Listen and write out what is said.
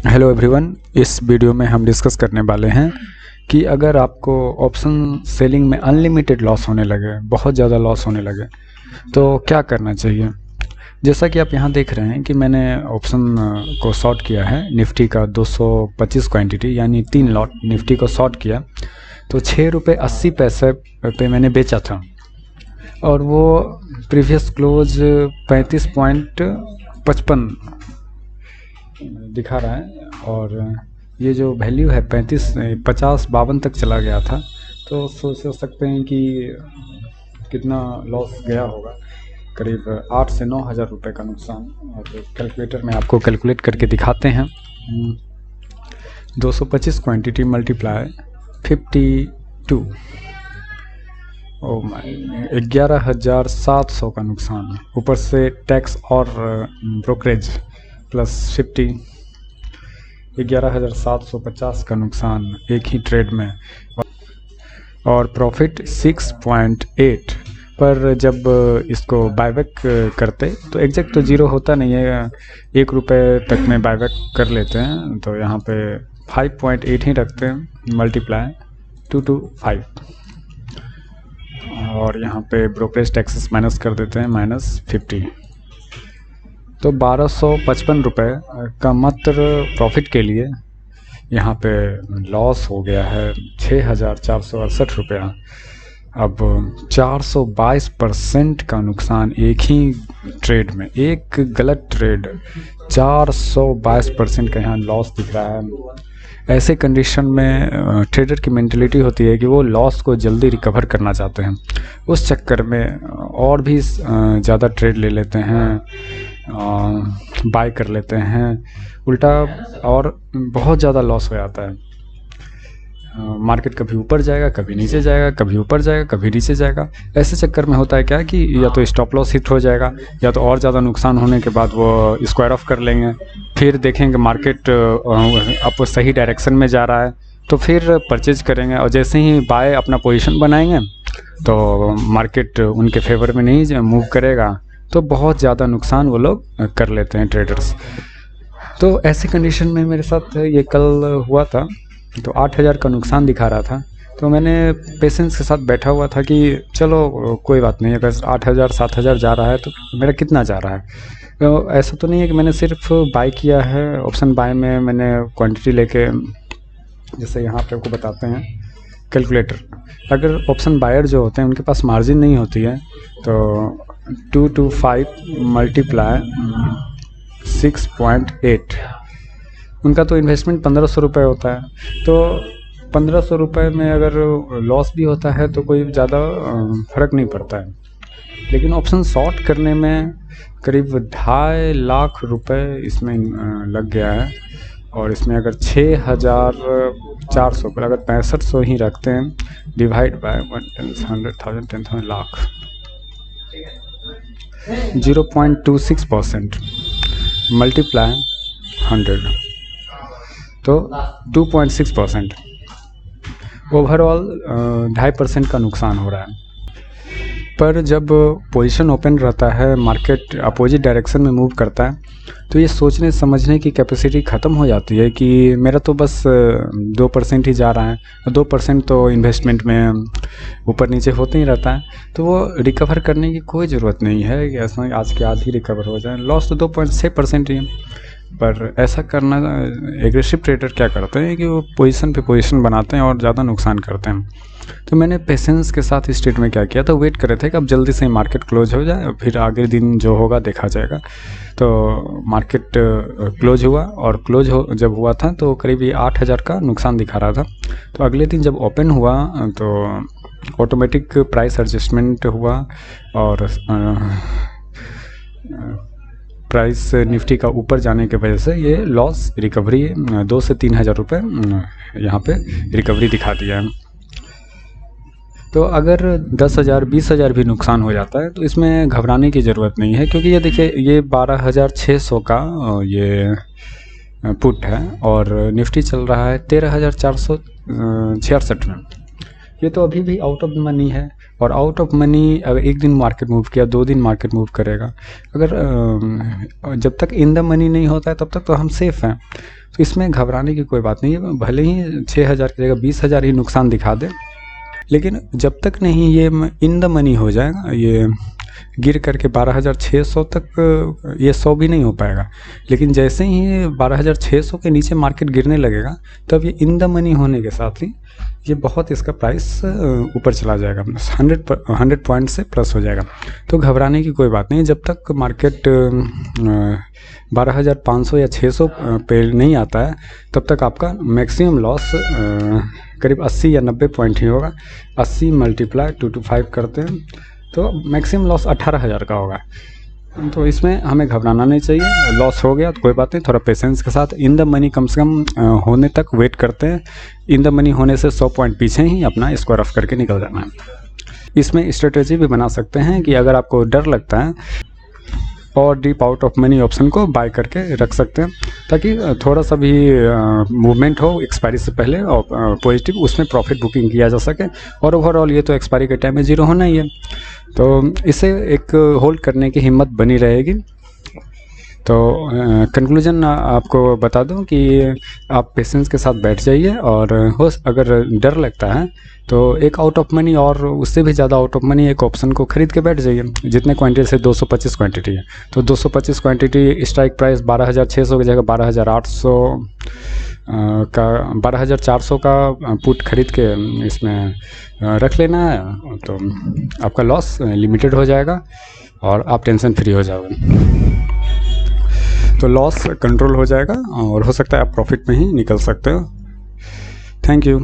Hello everyone, इस video में हम डिस्कस करने वाले हैं कि अगर आपको ऑप्शन सेलिंग में अनलिमिटेड लॉस होने लगे, बहुत ज़्यादा लॉस होने लगे, तो क्या करना चाहिए। जैसा कि आप यहाँ देख रहे हैं कि मैंने ऑप्शन को शॉर्ट किया है, निफ्टी का 225 क्वांटिटी यानी 3 लॉट निफ्टी को शॉर्ट किया, तो ₹6.80 पे मैंने बेचा था और वो प्रीवियस क्लोज 35.55 दिखा रहा है और ये जो वैल्यू है 50-52 तक चला गया था। तो सोच सकते हैं कि कितना लॉस गया होगा, करीब 8 से 9 हज़ार रुपये का नुकसान। और कैलकुलेटर में आपको कैलकुलेट करके दिखाते हैं। 225 क्वांटिटी मल्टीप्लाई 52, ओ माय, 11,700 का नुकसान, ऊपर से टैक्स और ब्रोकरेज प्लस 50, 11,750 का नुकसान एक ही ट्रेड में। और प्रॉफिट 6.8 पर जब इसको बायबैक करते तो एग्जैक्ट तो ज़ीरो होता नहीं है, ₹1 तक में बायबैक कर लेते हैं। तो यहाँ पे 5.8 ही रखते हैं, मल्टीप्लाई 225 और यहाँ पे ब्रोकरेज टैक्सेस माइनस कर देते हैं, -50। तो ₹1255 का मात्र प्रॉफिट के लिए यहाँ पे लॉस हो गया है ₹6,468। अब 422% का नुकसान एक ही ट्रेड में, एक गलत ट्रेड 422% का यहाँ लॉस दिख रहा है। ऐसे कंडीशन में ट्रेडर की मेंटलिटी होती है कि वो लॉस को जल्दी रिकवर करना चाहते हैं, उस चक्कर में और भी ज़्यादा ट्रेड ले लेते हैं, बाय कर लेते हैं उल्टा, और बहुत ज़्यादा लॉस हो जाता है। मार्केट कभी ऊपर जाएगा, कभी नीचे जाएगा, कभी ऊपर जाएगा, कभी नीचे जाएगा। ऐसे चक्कर में होता है क्या कि या तो स्टॉप लॉस हिट हो जाएगा, या तो और ज़्यादा नुकसान होने के बाद वो स्क्वायर ऑफ कर लेंगे। फिर देखेंगे मार्केट अब सही डायरेक्शन में जा रहा है तो फिर परचेज करेंगे, और जैसे ही बाय अपना पोजीशन बनाएंगे तो मार्केट उनके फेवर में नहीं मूव करेगा, तो बहुत ज़्यादा नुकसान वो लोग कर लेते हैं ट्रेडर्स। तो ऐसी कंडीशन में मेरे साथ ये कल हुआ था, तो 8,000 का नुकसान दिखा रहा था। तो मैंने पेशेंस के साथ बैठा हुआ था कि चलो कोई बात नहीं, अगर 8,000 7,000 जा रहा है तो मेरा कितना जा रहा है। तो ऐसा तो नहीं है कि मैंने सिर्फ बाय किया है। ऑप्शन बाय में मैंने क्वांटिटी लेके, जैसे यहाँ पे आपको बताते हैं कैलकुलेटर, अगर ऑप्शन बायर जो होते हैं उनके पास मार्जिन नहीं होती है, तो 225 मल्टीप्लाई 6.8, उनका तो इन्वेस्टमेंट 1,500 रुपये होता है। तो 1,500 रुपये में अगर लॉस भी होता है तो कोई ज़्यादा फ़र्क नहीं पड़ता है, लेकिन ऑप्शन शॉर्ट करने में करीब 2.5 लाख रुपए इसमें लग गया है। और इसमें अगर 6,400 पर अगर 6500 ही रखते हैं, डिवाइड बाय 100,000 10,000 लाख, 0.26% मल्टीप्लाई 100, तो 2.6%, ओवरऑल 2.5% का नुकसान हो रहा है। पर जब पोजीशन ओपन रहता है, मार्केट अपोजिट डायरेक्शन में मूव करता है, तो ये सोचने समझने की कैपेसिटी ख़त्म हो जाती है कि मेरा तो बस 2% ही जा रहा है, 2% तो इन्वेस्टमेंट में ऊपर नीचे होते ही रहता है, तो वो रिकवर करने की कोई ज़रूरत नहीं है कि ऐसा आज के आज ही रिकवर हो जाए। लॉस तो 2.6% ही है। पर ऐसा करना, एग्रेसिव ट्रेडर क्या करते हैं कि वो पोजीशन पे पोजीशन बनाते हैं और ज़्यादा नुकसान करते हैं। तो मैंने पेशेंस के साथ इस ट्रेड में क्या किया था, वेट कर रहे थे कि अब जल्दी से मार्केट क्लोज हो जाए, फिर आगे दिन जो होगा देखा जाएगा। तो मार्केट क्लोज हुआ, और क्लोज जब हुआ था तो करीब 8,000 का नुकसान दिखा रहा था। तो अगले दिन जब ओपन हुआ तो ऑटोमेटिक प्राइस एडजस्टमेंट हुआ, और प्राइस निफ्टी का ऊपर जाने की वजह से ये लॉस रिकवरी 2 से 3 हज़ार रुपये यहाँ पे रिकवरी दिखा दिया है। तो अगर 10,000 20,000 भी नुकसान हो जाता है तो इसमें घबराने की ज़रूरत नहीं है, क्योंकि ये देखिए ये 12,600 का ये पुट है और निफ्टी चल रहा है 13,466 में। ये तो अभी भी आउट ऑफ मनी है, और आउट ऑफ मनी अगर एक दिन मार्केट मूव किया, 2 दिन मार्केट मूव करेगा। अगर जब तक इन द मनी नहीं होता है तब तक तो हम सेफ़ हैं। तो इसमें घबराने की कोई बात नहीं है। भले ही 6,000 की जगह 20,000 ही नुकसान दिखा दे, लेकिन जब तक नहीं ये इन द मनी हो जाएगा, ये गिर करके 12,600 तक, ये 100 भी नहीं हो पाएगा। लेकिन जैसे ही 12,600 के नीचे मार्केट गिरने लगेगा, तब ये इन द मनी होने के साथ ही ये बहुत इसका प्राइस ऊपर चला जाएगा, 100 पॉइंट से प्लस हो जाएगा। तो घबराने की कोई बात नहीं। जब तक मार्केट 12,500 या 600 पे नहीं आता है, तब तक आपका मैक्सिमम लॉस करीब 80 या 90 पॉइंट ही होगा। 80 मल्टीप्लाई 225 करते हैं तो मैक्सिमम लॉस 18,000 का होगा। तो इसमें हमें घबराना नहीं चाहिए। लॉस हो गया तो कोई बात नहीं, थोड़ा पेशेंस के साथ इन द मनी कम से कम होने तक वेट करते हैं। इन द मनी होने से 100 पॉइंट पीछे ही अपना इसको रफ करके निकल जाना है। इसमें स्ट्रेटेजी भी बना सकते हैं कि अगर आपको डर लगता है और deep out of money option को बाय करके रख सकते हैं, ताकि थोड़ा सा भी मूवमेंट हो एक्सपायरी से पहले और पॉजिटिव, उसमें प्रॉफिट बुकिंग किया जा सके। और ओवरऑल ये तो एक्सपायरी के टाइम में ज़ीरो होना ही है, तो इसे एक होल्ड करने की हिम्मत बनी रहेगी। तो कंक्लूजन आपको बता दूं कि आप पेशेंस के साथ बैठ जाइए, और अगर डर लगता है तो एक आउट ऑफ मनी और उससे भी ज़्यादा आउट ऑफ मनी एक ऑप्शन को खरीद के बैठ जाइए। जितने क्वांटिटी से 225 क्वांटिटी है, तो 225 क्वांटिटी स्ट्राइक प्राइस 12,600 की जगह 12,800 का 12,400 का पुट खरीद के इसमें रख लेना है, तो आपका लॉस लिमिटेड हो जाएगा और आप टेंशन फ्री हो जाओगे। तो लॉस कंट्रोल हो जाएगा और हो सकता है आप प्रॉफिट में ही निकल सकते हो। Thank you.